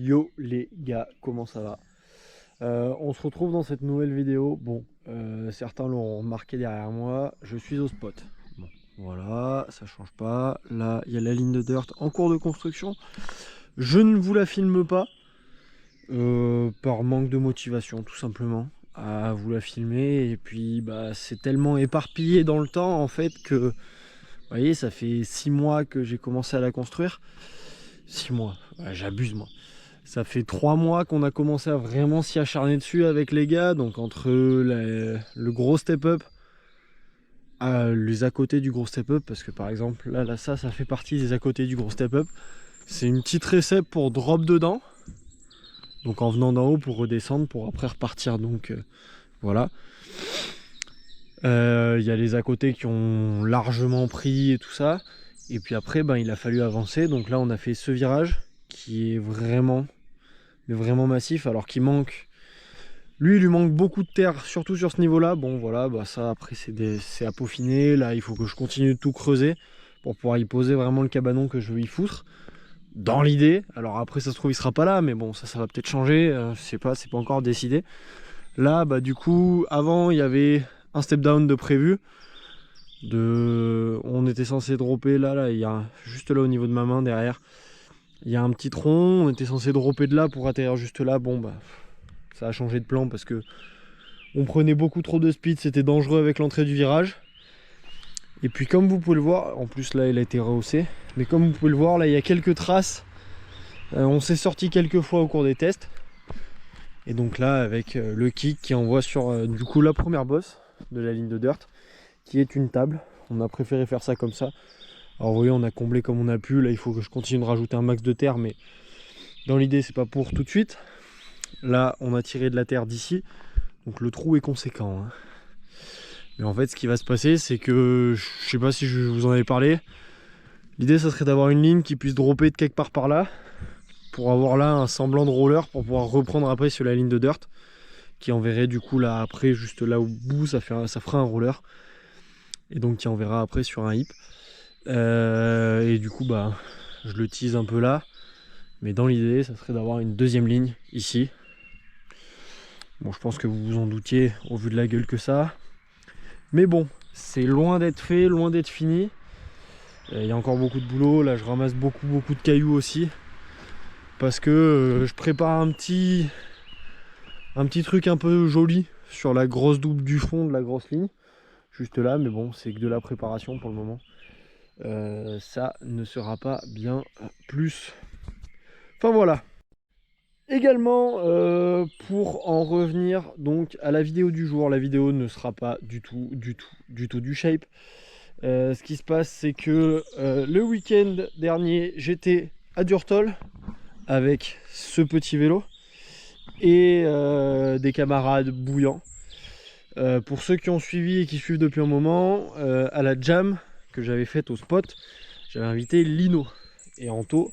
Yo les gars, comment ça va? On se retrouve dans cette nouvelle vidéo. Bon, certains l'ont remarqué derrière moi, je suis au spot. Bon, voilà, ça change pas. Là, il y a la ligne de dirt en cours de construction. Je ne vous la filme pas, par manque de motivation, tout simplement, à vous la filmer. Et puis, bah, c'est tellement éparpillé dans le temps, en fait, que, vous voyez, ça fait 6 mois que j'ai commencé à la construire. 6 mois, ouais, j'abuse moi. Ça fait 3 mois qu'on a commencé à vraiment s'y acharner dessus avec les gars. Donc entre le gros step-up, les à côté du gros step-up, parce que par exemple là ça fait partie des à côté du gros step-up. C'est une petite récep pour drop dedans. Donc en venant d'en haut pour redescendre, pour après repartir. Donc voilà. Il y a les à côté qui ont largement pris et tout ça. Et puis après, ben, il a fallu avancer. Donc là on a fait ce virage qui est vraiment... mais vraiment massif, alors qu'il manque, lui il lui manque beaucoup de terre, surtout sur ce niveau là. Bon voilà, bah ça après c'est à peaufiner. Là il faut que je continue de tout creuser pour pouvoir y poser vraiment le cabanon que je veux y foutre dans l'idée. Alors après ça se trouve il sera pas là, mais bon ça va peut-être changer, je sais pas, c'est pas encore décidé. Là bah du coup avant il y avait un step down de prévu, on était censé dropper là il y a juste là au niveau de ma main derrière. Il y a un petit tronc, on était censé dropper de là pour atterrir juste là. Bon bah ça a changé de plan parce que on prenait beaucoup trop de speed, c'était dangereux avec l'entrée du virage. Et puis comme vous pouvez le voir, en plus là il a été rehaussé, mais comme vous pouvez le voir là il y a quelques traces. On s'est sorti quelques fois au cours des tests. Et donc là avec le kick qui envoie sur du coup la première bosse de la ligne de dirt, qui est une table. On a préféré faire ça comme ça. Alors vous voyez on a comblé comme on a pu. Là il faut que je continue de rajouter un max de terre, mais dans l'idée c'est pas pour tout de suite. Là on a tiré de la terre d'ici, donc le trou est conséquent, hein. Mais en fait ce qui va se passer c'est que, je sais pas si je vous en avais parlé, l'idée ça serait d'avoir une ligne qui puisse dropper de quelque part par là, pour avoir là un semblant de roller, pour pouvoir reprendre après sur la ligne de dirt, qui enverrait du coup là après, juste là au bout ça fera un roller, et donc qui enverra après sur un hip. Et du coup bah je le tease un peu là, mais dans l'idée ça serait d'avoir une deuxième ligne ici. Bon, je pense que vous vous en doutiez au vu de la gueule que ça a. Mais bon, c'est loin d'être fait, loin d'être fini. Il y a encore beaucoup de boulot. Là, je ramasse beaucoup de cailloux aussi. Parce que je prépare un petit truc un peu joli sur la grosse double du fond de la grosse ligne. Juste là, mais bon, c'est que de la préparation pour le moment. Ça ne sera pas bien plus. Enfin voilà. Également, pour en revenir donc à la vidéo du jour, la vidéo ne sera pas du tout du shape. Ce qui se passe, c'est que le week-end dernier, j'étais à Durtol avec ce petit vélo et des camarades bouillants. Pour ceux qui ont suivi et qui suivent depuis un moment, à la jam que j'avais faite au spot, j'avais invité Lino et Anto,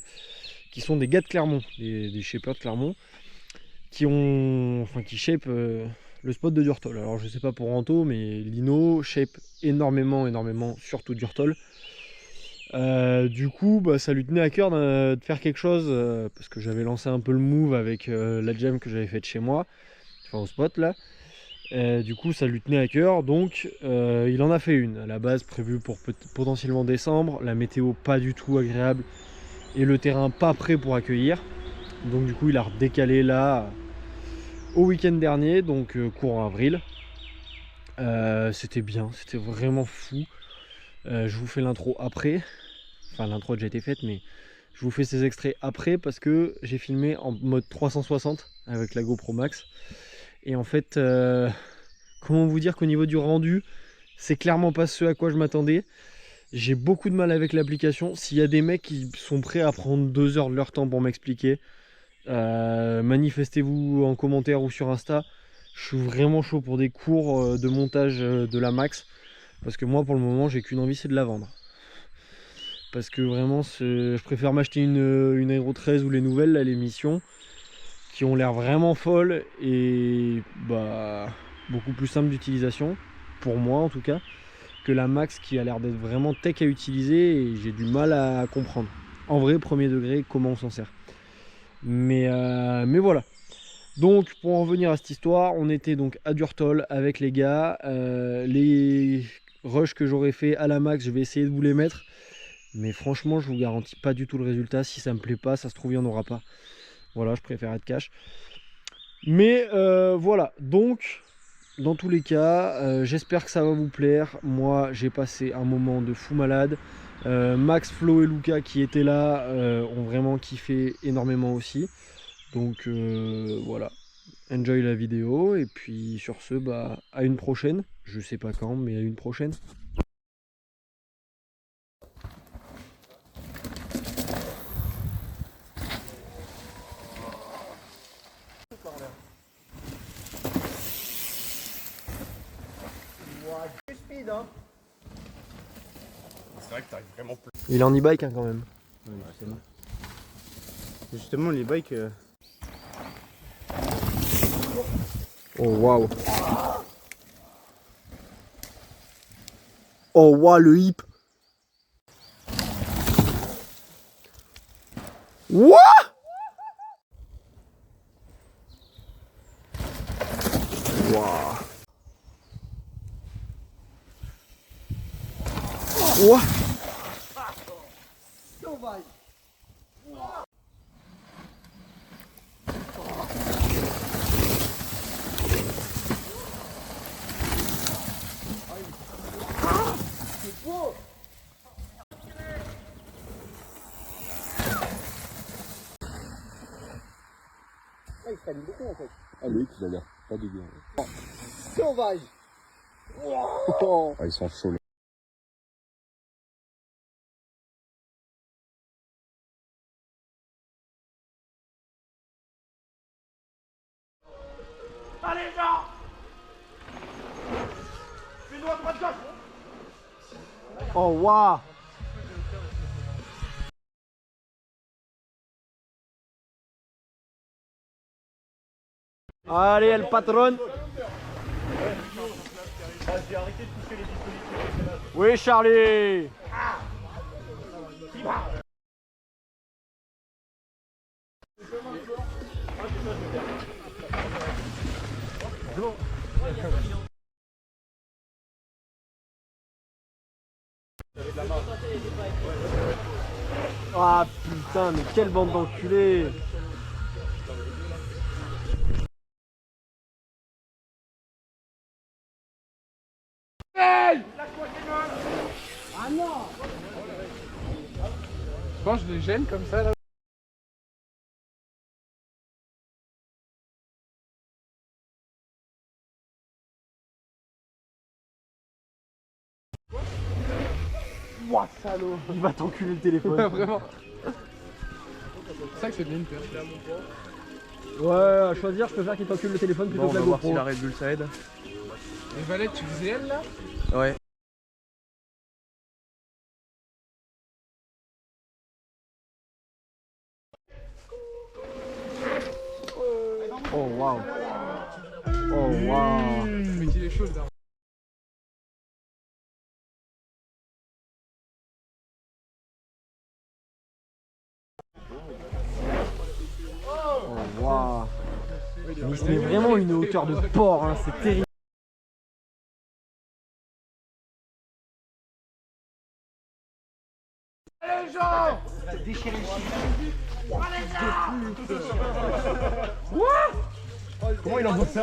qui sont des gars de Clermont, des shapers de Clermont, qui shape le spot de Durtol. Alors je sais pas pour Anto, mais Lino shape énormément, surtout Durtol. Du coup bah, ça lui tenait à cœur de faire quelque chose, parce que j'avais lancé un peu le move avec la jam que j'avais faite chez moi, enfin au spot là. Du coup ça lui tenait à cœur, donc il en a fait une à la base prévue pour potentiellement décembre. La météo pas du tout agréable et le terrain pas prêt pour accueillir, donc du coup il a redécalé là au week-end dernier, donc courant avril. C'était bien, c'était vraiment fou. Je vous fais l'intro après, enfin l'intro a déjà été faite, mais je vous fais ces extraits après parce que j'ai filmé en mode 360 avec la GoPro Max. Et en fait, comment vous dire qu'au niveau du rendu, c'est clairement pas ce à quoi je m'attendais. J'ai beaucoup de mal avec l'application. S'il y a des mecs qui sont prêts à prendre 2 heures de leur temps pour m'expliquer, manifestez-vous en commentaire ou sur Insta. Je suis vraiment chaud pour des cours de montage de la Max, parce que moi pour le moment j'ai qu'une envie, c'est de la vendre. Parce que vraiment je préfère m'acheter une Aero 13 ou les nouvelles là, les missions, qui ont l'air vraiment folles et bah beaucoup plus simple d'utilisation, pour moi en tout cas, que la Max qui a l'air d'être vraiment tech à utiliser et j'ai du mal à comprendre en vrai premier degré comment on s'en sert. Mais voilà. Donc pour en revenir à cette histoire, on était donc à Durtol avec les gars. Les rushs que j'aurais fait à la max, je vais essayer de vous les mettre. Mais franchement, je vous garantis pas du tout le résultat. Si ça me plaît pas, ça se trouve, il n'y en aura pas. Voilà, je préfère être cash. Mais voilà, donc dans tous les cas, j'espère que ça va vous plaire. Moi, j'ai passé un moment de fou malade. Max, Flo et Luca qui étaient là ont vraiment kiffé énormément aussi. Donc voilà, enjoy la vidéo. Et puis sur ce, bah, à une prochaine. Je sais pas quand, mais à une prochaine. C'est vrai que t'arrives vraiment plus. Il est en e-bike hein, quand même. Ouais, justement, les bikes. Oh waouh. Oh waouh le hip. What? Waouh. What? Ah, il freine beaucoup en fait. Ah, le X, il a l'air pas dégueu. Sauvage. Ah, ils sont chauds. Allez, gens. Fais-nous à droite gauche. Oh waouh. Allez, el patron. J'ai arrêté de toucher les dispositifs. Oui, Charlie. Ah putain, mais quelle bande d'enculés. Je pense que je les gêne comme ça là. Ouah, salaud. Il va t'enculer le téléphone. Vraiment. C'est ça que c'est bien une paire. Ouais, à choisir, je préfère qu'il t'encule le téléphone plutôt que la GoPro. Red Bull ça aide. Et Valette, tu faisais elle là? Ouais. Oh waouh. Oh waouh. Mais qu'il est chaud le daron. Oh waouh. Il se met vraiment une hauteur de porc, hein, c'est terrible. Allez, gens. Comment il envoie ça?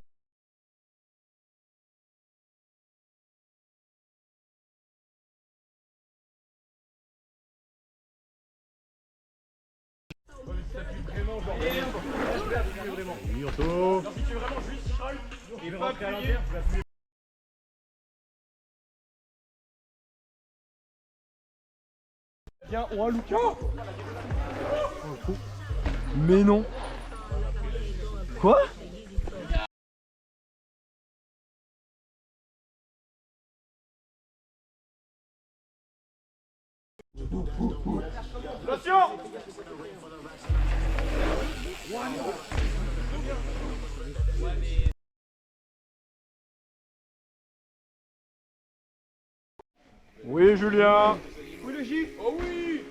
Viens, oh Luca. Mais non. Quoi? Attention. Oui, Julien. Oui le J. Oh oui.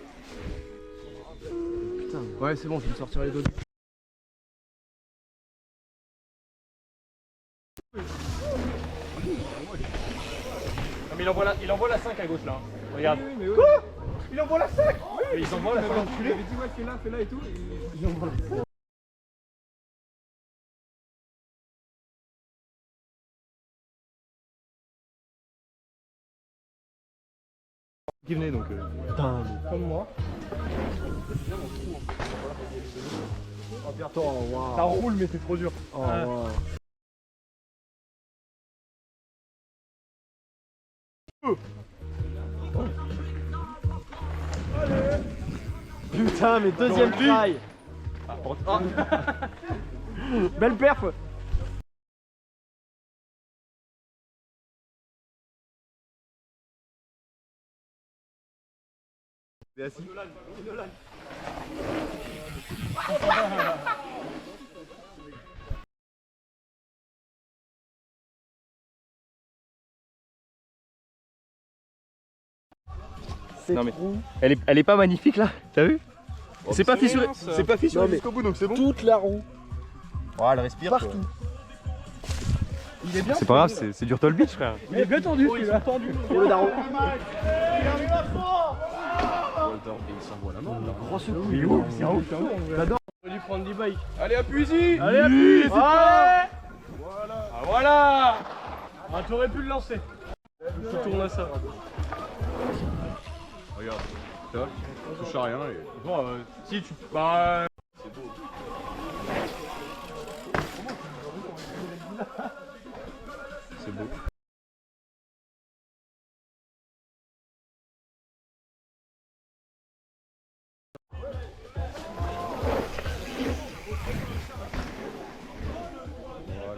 Ouais, c'est bon, je vais me sortir les dos. il envoie la 5 à gauche là. Regarde. Quoi? Il envoie la 5. Mais ils envoient la 5. Il avait dit ouais, fais là et tout. Ils envoient la 5. Qui venait donc. Putain, Comme moi. oh, wow. Ça roule mais c'est trop dur. Oh, wow. Putain, mais deuxième try. Belle perf. Non mais elle est pas magnifique là, t'as vu? C'est pas fissuré, C'est pas fissuré Non, mais jusqu'au bout donc c'est bon. Toute la roue. Oh, elle respire. Partout. Il est bien. C'est pas grave, c'est du Turtle Beach frère. Il est bien tendu celui-là. Pour le daron. Il s'envoie la main. Grosse couille. Il est où? C'est où? J'adore. On va lui prendre du bike. Allez, appuie-y. Allez, appuie! Ouais. Voilà! Ah voilà! Ah, tu aurais pu le lancer. Tu tournes à ça. Regarde. Tu vois, tu touches à rien et... Bon, si tu. Bah. C'est beau.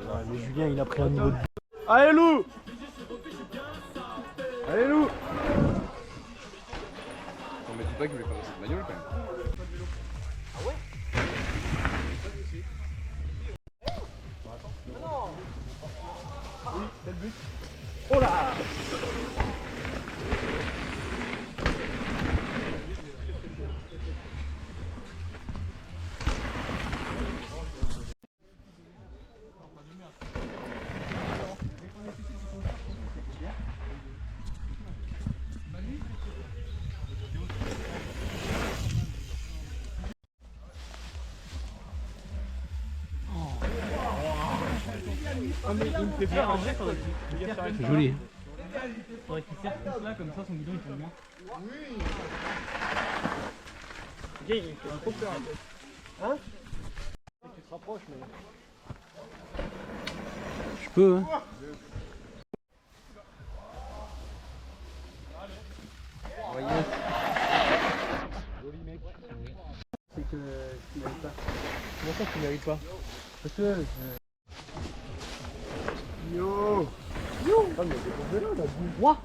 Ouais, mais Julien, il a pris un niveau de. Allez, loup! Allez, loup! On me dit pas qu'il voulait faire cette bagnole quand même. Oh là! C'est joli. Faudrait qu'il serre plus là, comme ça son guidon il tombe bien. Il fait un peu peur un peu. Hein? Tu te rapproches, mais. Je peux, hein. Joli mec. C'est que tu mérites pas. Comment ça, tu mérites pas? Parce que. Yo! Yo! Ah, mais c'est pour vélo là, Ouah!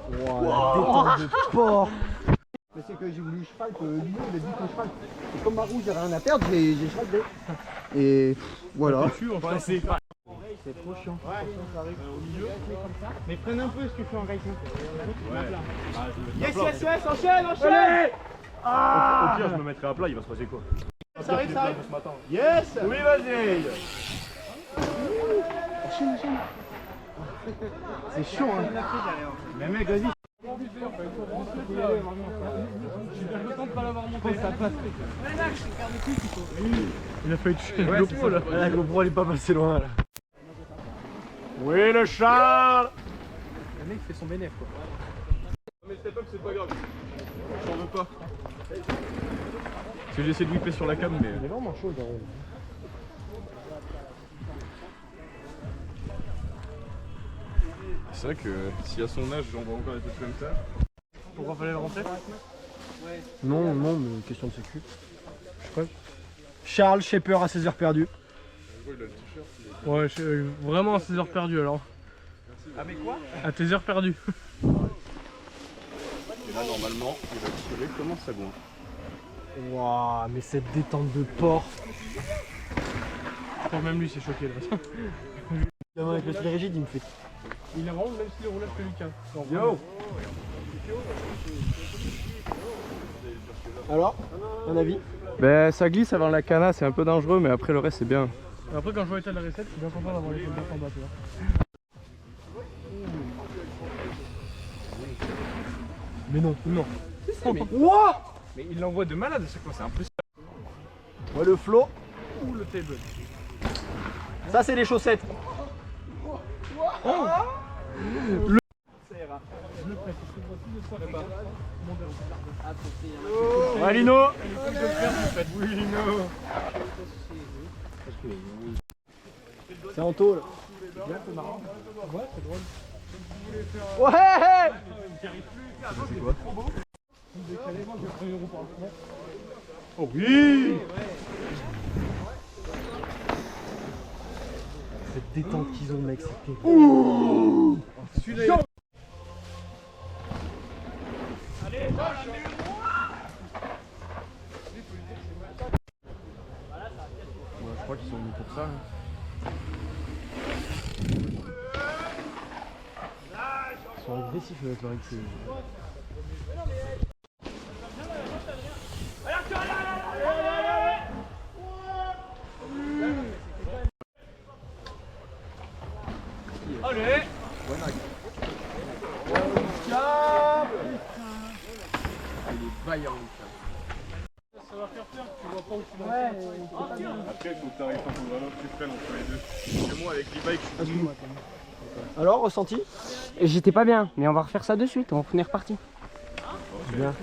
Wow, la détente de porc! Mais c'est que j'ai voulu cheval, que lui il a dit que cheval. Et comme ma roue j'ai rien à perdre, j'ai cheval B. Et voilà. C'est C'est trop chiant. Mais freine un peu ce que tu fais en racing. Yes, yes, yes, enchaîne, enchaîne! Au pire, je me mettrai à plat, il va se passer quoi? Ça arrive, ça arrive. Yes! Oui, vas-y! C'est chaud hein. Mais mec, vas-y! Je suis bien content de pas l'avoir monté. Ça passe. Il a failli toucher la GoPro là. La GoPro elle est pas passée loin là. Oui, le Charles! Le mec fait son bénéf quoi. Mais step up, c'est pas grave. J'en veux pas. Parce que j'essaie de whipper sur la cam, mais. Il est vraiment chaud le daron. C'est vrai que si à son âge j'en vois encore des trucs comme ça. Pourquoi fallait le rentrer? Non, non, mais question de sécu. Je sais pas. Charles Shaper à 16 heures perdues. Ouais, vraiment à 16 heures perdues alors. Ah mais quoi? À tes heures perdues. Et là normalement il va tirer comment ça goinfre. Waouh, mais cette détente de porc. Je crois que même lui s'est choqué là. Avec le style rigide, il me fait. Il a vraiment le même style de roulage que Lucas. Yo! Alors, un avis? Ben ça glisse avant la cana, c'est un peu dangereux, mais après le reste c'est bien. Après quand je vois l'état de la recette, je suis bien content d'avoir les pommes en bas, tu vois. Mais non. Non. Mais... Wouah! Mais il l'envoie de malade à chaque fois, c'est impressionnant. Ouais, le flow. Ouh, le table. Ça, c'est les chaussettes. Oh. Le... Ouais, Lino. Oui, Lino. C'est en taux là. C'est marrant. Ouais, c'est drôle. Ouais! C'est quoi? Oh oui! Cette détente qu'ils ont, mec, c'était. Ouh! Celui-là. Allez, je crois qu'ils sont venus pour ça. Ils sont agressifs avec leur excès. Allez! Il est vaillant. Ça va faire peur, tu vois pas où tu vas. Après, il faut que tu arrives à vraiment que tu freines entre les deux. Parce que moi, avec l'e-bike, je suis. Alors, ressenti? J'étais pas bien, mais on va refaire ça de suite, on est reparti. Bien.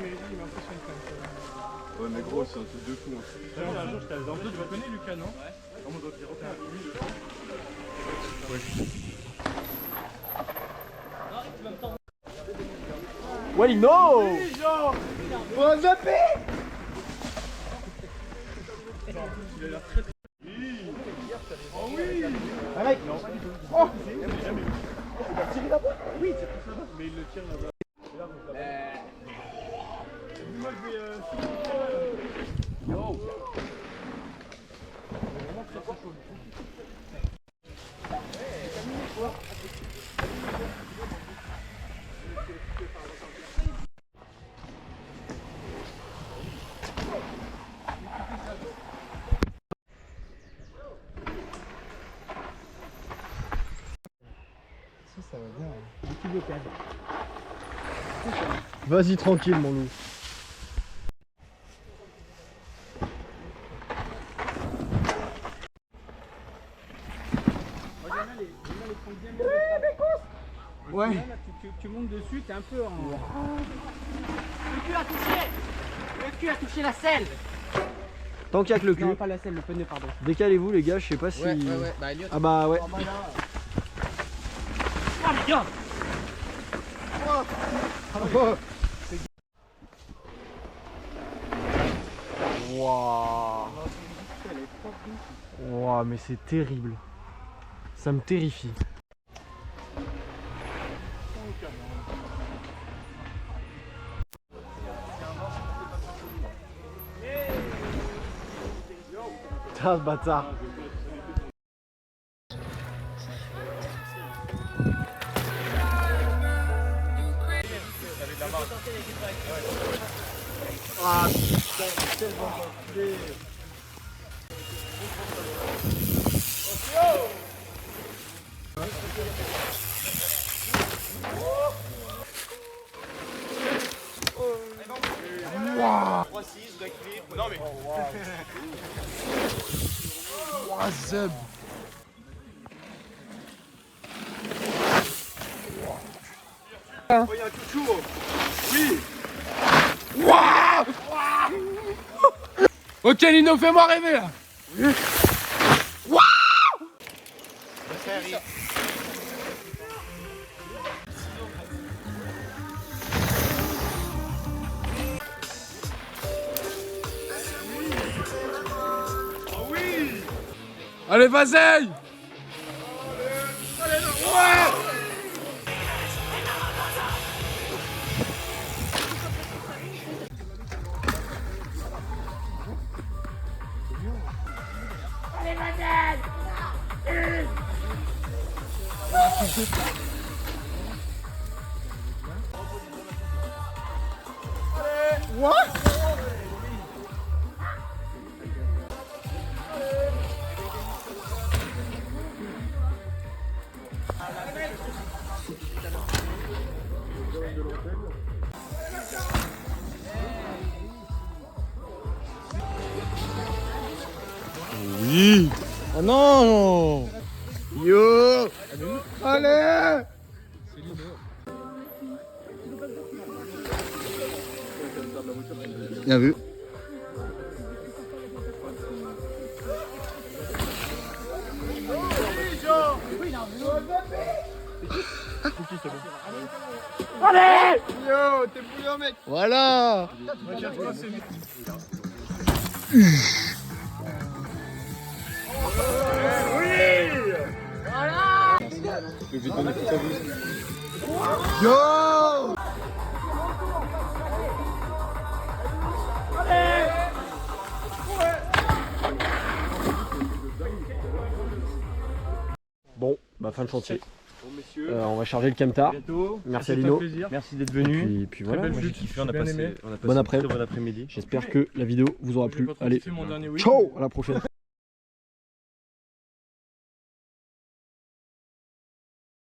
Ouais, mais gros, c'est un truc de fou. Un jour, j'étais à Zanto, tu le connais, Lucas, non? Ouais. On doit dire Ouais, Lino! Bon zappé! Il a l'air très très. Oh oui! Ah, mec! Oh! Oui, c'est tout ça. Mais il le tire là-bas. Moi, je vais. Yo! Ça va bien, un petit blocage. Vas-y, tranquille, mon loup. Ouais. Tu montes dessus, t'es un peu en... Le cul a touché! Le cul a touché la selle! Tant qu'il y a que le cul. Non, pas la selle, le pneu, pardon. Décalez-vous, les gars, je sais pas si. Ouais, bah Elliot. Ah bah ouais. Oh les gars! Waouh. Waouh, mais c'est terrible. Ça me terrifie. Ah, ce bâtard. Ah putain, c'est tellement enculé. Wouah. 3-6, d'équilibre. Non mais. Wouah, Zeb. Oh, il y a un chouchou. Oui. Ok, Lino, fais-moi rêver là. Allez, vas-y. Vas-y. Oh non. Yo. Allez. Bien vu. Allez! Yo, t'es bouillant, mec. Voilà. Yo. Bon, bah fin de chantier. Bon, messieurs. On va charger le camtar. Bientôt. Merci à Lino. Merci d'être venu. Et puis voilà. Très moi, belle j'ai chute, kiffé, on a passé un Bon après. très bon après-midi. J'espère que la vidéo vous aura plu. Allez, Mon dernier week. ciao, à la prochaine.